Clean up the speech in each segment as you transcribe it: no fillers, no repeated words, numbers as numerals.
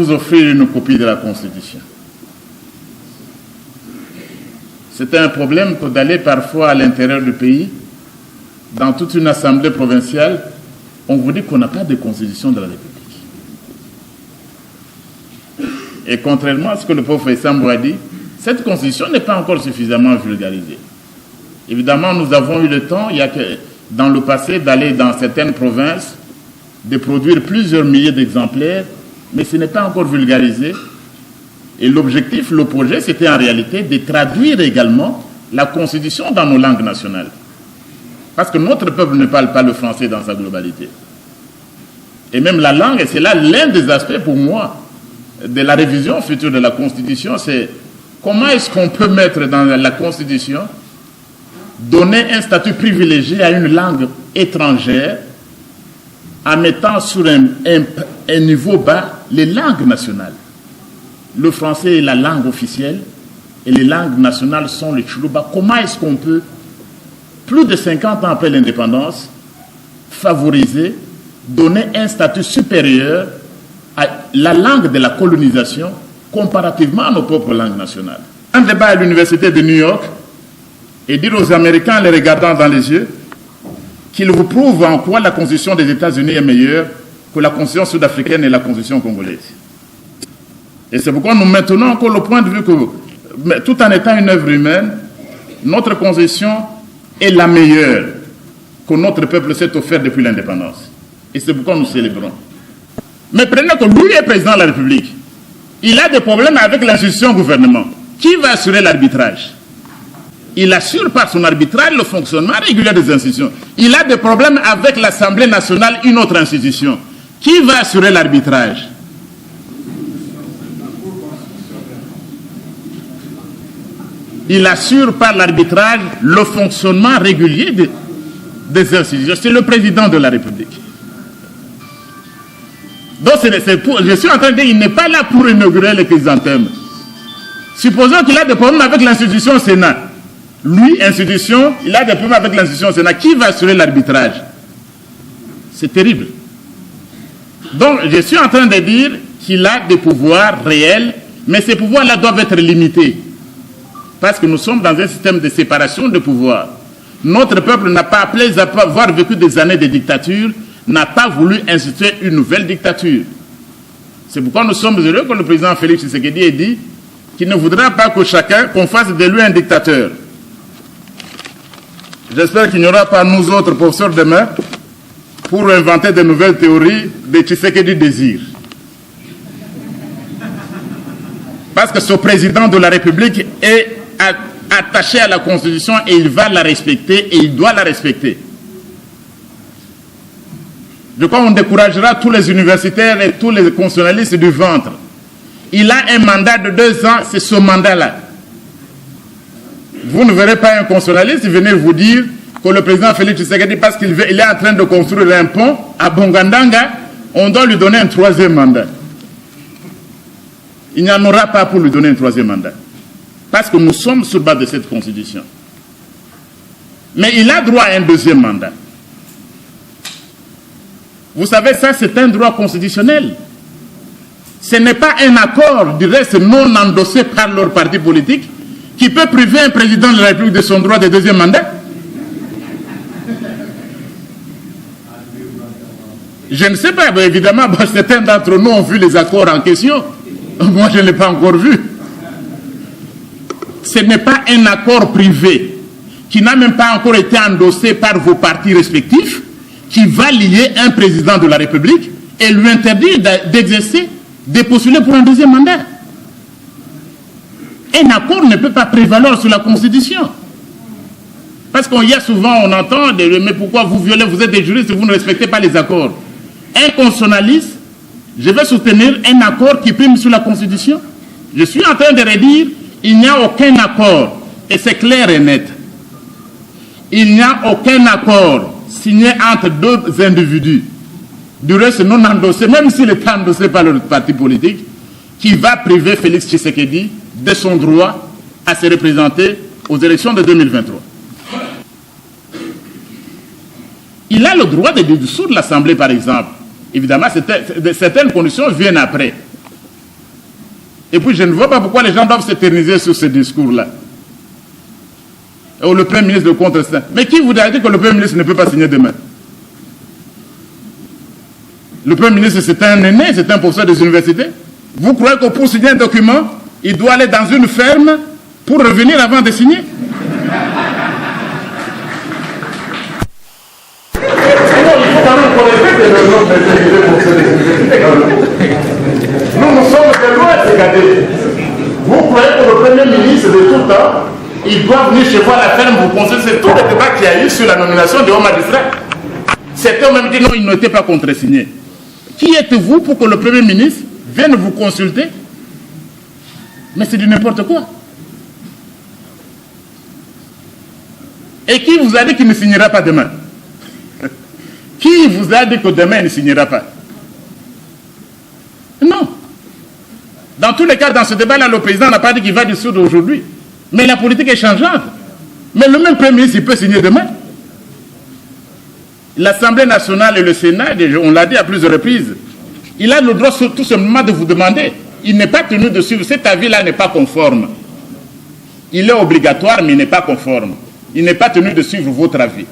vous offrir une copie de la Constitution. C'était un problème que d'aller parfois à l'intérieur du pays, dans toute une assemblée provinciale, on vous dit qu'on n'a pas de Constitution de la République. Et contrairement à ce que le professeur Sambou a dit, cette Constitution n'est pas encore suffisamment vulgarisée. Évidemment, nous avons eu le temps, il y a que dans le passé, d'aller dans certaines provinces, de produire plusieurs milliers d'exemplaires, mais ce n'est pas encore vulgarisé. Et l'objectif, le projet, c'était en réalité de traduire également la Constitution dans nos langues nationales. Parce que notre peuple ne parle pas le français dans sa globalité. Et même la langue, et c'est là l'un des aspects pour moi de la révision future de la Constitution, c'est comment est-ce qu'on peut mettre dans la Constitution, donner un statut privilégié à une langue étrangère en mettant sur un niveau bas les langues nationales. Le français est la langue officielle et les langues nationales sont le Tchoulouba. Comment est-ce qu'on peut, plus de 50 ans après l'indépendance, favoriser, donner un statut supérieur à la langue de la colonisation comparativement à nos propres langues nationales? Un débat à l'université de New York et dire aux Américains, en les regardant dans les yeux, qu'ils vous prouvent en quoi la Constitution des États-Unis est meilleure que la Constitution sud-africaine et la Constitution congolaise. Et c'est pourquoi nous maintenons encore le point de vue que, tout en étant une œuvre humaine, notre Constitution est la meilleure que notre peuple s'est offert depuis l'indépendance. Et c'est pourquoi nous célébrons. Mais prenez que lui est président de la République. Il a des problèmes avec l'institution gouvernement. Qui va assurer l'arbitrage? Il assure par son arbitrage le fonctionnement régulier des institutions. Il a des problèmes avec l'Assemblée nationale, une autre institution. Qui va assurer l'arbitrage? Il assure par l'arbitrage le fonctionnement régulier des institutions. C'est le président de la République. Donc, je suis en train de dire qu'il n'est pas là pour inaugurer les chrysanthèmes. Supposons qu'il a des problèmes avec l'institution Sénat. Lui, institution, il a des problèmes avec l'institution Sénat. Qui va assurer l'arbitrage? C'est terrible. Donc, je suis en train de dire qu'il a des pouvoirs réels, mais ces pouvoirs-là doivent être limités. Parce que nous sommes dans un système de séparation de pouvoirs. Notre peuple n'a pas, après avoir vécu des années de dictature, n'a pas voulu instituer une nouvelle dictature. C'est pourquoi nous sommes heureux que le président Félix Tshisekedi ait dit qu'il ne voudra pas que chacun, qu'on fasse de lui un dictateur. J'espère qu'il n'y aura pas nous autres professeurs demain pour inventer de nouvelles théories de Tshisekedi désir. Parce que ce président de la République est attaché à la Constitution et il va la respecter et il doit la respecter. Je crois qu'on découragera tous les universitaires et tous les constitutionnalistes du ventre. Il a un mandat de 2 ans, c'est ce mandat-là. Vous ne verrez pas un constitutionnaliste venir vous dire que le président Félix Tshisekedi, parce qu'il est en train de construire un pont à Bongandanga, on doit lui donner un 3e mandat. Il n'y en aura pas pour lui donner un 3e mandat. Parce que nous sommes sur base de cette constitution. Mais il a droit à un 2e mandat. Vous savez, ça c'est un droit constitutionnel. Ce n'est pas un accord, du reste non endossé par leur parti politique, qui peut priver un président de la République de son droit de 2e mandat. Je ne sais pas, mais évidemment, certains d'entre nous ont vu les accords en question. Moi, je ne l'ai pas encore vu. Ce n'est pas un accord privé qui n'a même pas encore été endossé par vos partis respectifs qui va lier un président de la République et lui interdire d'exercer, de postuler pour un 2e mandat. Un accord ne peut pas prévaloir sur la Constitution. Parce qu'il y a souvent, on entend, mais pourquoi vous violez, vous êtes des juristes et vous ne respectez pas les accords. Un constitutionnaliste, je vais soutenir un accord qui prime sur la Constitution. Je suis en train de redire, il n'y a aucun accord, et c'est clair et net. Il n'y a aucun accord signé entre 2 individus, du reste non endossé, même s'il est endossé par le parti politique, qui va priver Félix Tshisekedi de son droit à se représenter aux élections de 2023. Il a le droit de dissoudre l'Assemblée, par exemple. Évidemment, certaines conditions viennent après. Et puis je ne vois pas pourquoi les gens doivent s'éterniser sur ce discours-là. Ou le Premier ministre de contre ça. Mais qui vous a dit que le Premier ministre ne peut pas signer demain? Le Premier ministre, c'est un aîné, c'est un professeur des universités. Vous croyez que pour signer un document, il doit aller dans une ferme pour revenir avant de signer? Nous sommes de loin, regardez. Vous croyez que le Premier ministre de tout temps, il doit venir chez vous à la ferme vous conseiller? C'est tout le débat qu'il y a eu sur la nomination de hauts magistrats. Certains ont même dit non, il n'était pas contresigné. Qui êtes-vous pour que le Premier ministre vienne vous consulter? Mais c'est du n'importe quoi. Et qui vous a dit qu'il ne signera pas demain? Qui vous a dit que demain il ne signera pas? Non. Dans tous les cas, dans ce débat-là, le président n'a pas dit qu'il va dissoudre aujourd'hui. Mais la politique est changeante. Mais le même Premier ministre, il peut signer demain. L'Assemblée nationale et le Sénat, on l'a dit à plusieurs reprises, il a le droit tout simplement de vous demander. Il n'est pas tenu de suivre. Cet avis-là n'est pas conforme. Il est obligatoire, mais il n'est pas conforme. Il n'est pas tenu de suivre votre avis.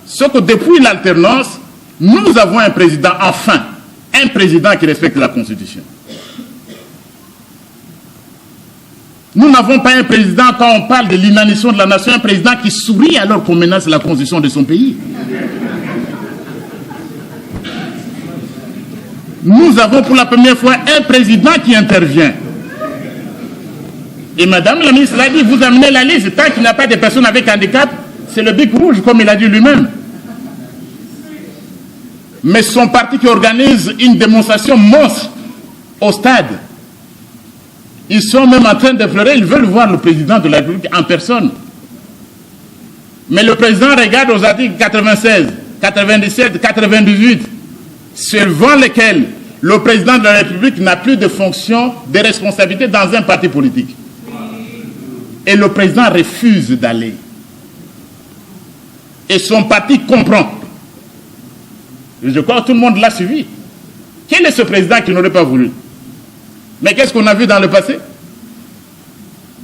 Sauf que depuis l'alternance, nous avons un président, enfin, un président qui respecte la Constitution. Nous n'avons pas un président, quand on parle de l'inanition de la nation, un président qui sourit alors qu'on menace la Constitution de son pays. Nous avons pour la première fois un président qui intervient. Et madame la ministre l'a dit, vous amenez la liste, tant qu'il n'y a pas de personnes avec handicap, c'est le bic rouge, comme il a dit lui-même. Mais son parti qui organise une démonstration monstre au stade. Ils sont même en train de pleurer, ils veulent voir le président de la République en personne. Mais le président regarde aux articles 96, 97, 98, selon lesquels le président de la République n'a plus de fonction, de responsabilité dans un parti politique. Et le président refuse d'aller. Et son parti comprend. Je crois que tout le monde l'a suivi. Quel est ce président qui n'aurait pas voulu? Mais qu'est-ce qu'on a vu dans le passé?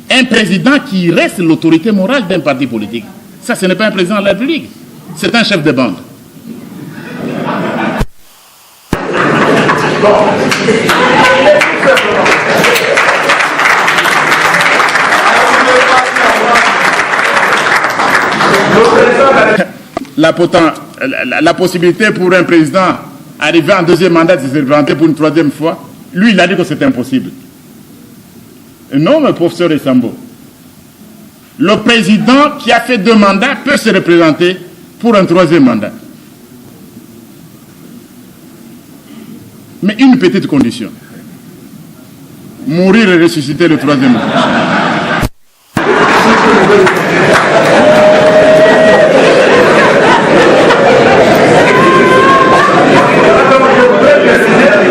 Un président qui reste l'autorité morale d'un parti politique. Ça, ce n'est pas un président de la République. C'est un chef de bande. La possibilité pour un président arriver en deuxième mandat de se représenter pour une troisième fois, lui, il a dit que c'est impossible. Non, mais professeur Essambo, le président qui a fait 2 mandats peut se représenter pour un troisième mandat. Mais une petite condition. Mourir et ressusciter le troisième mandat.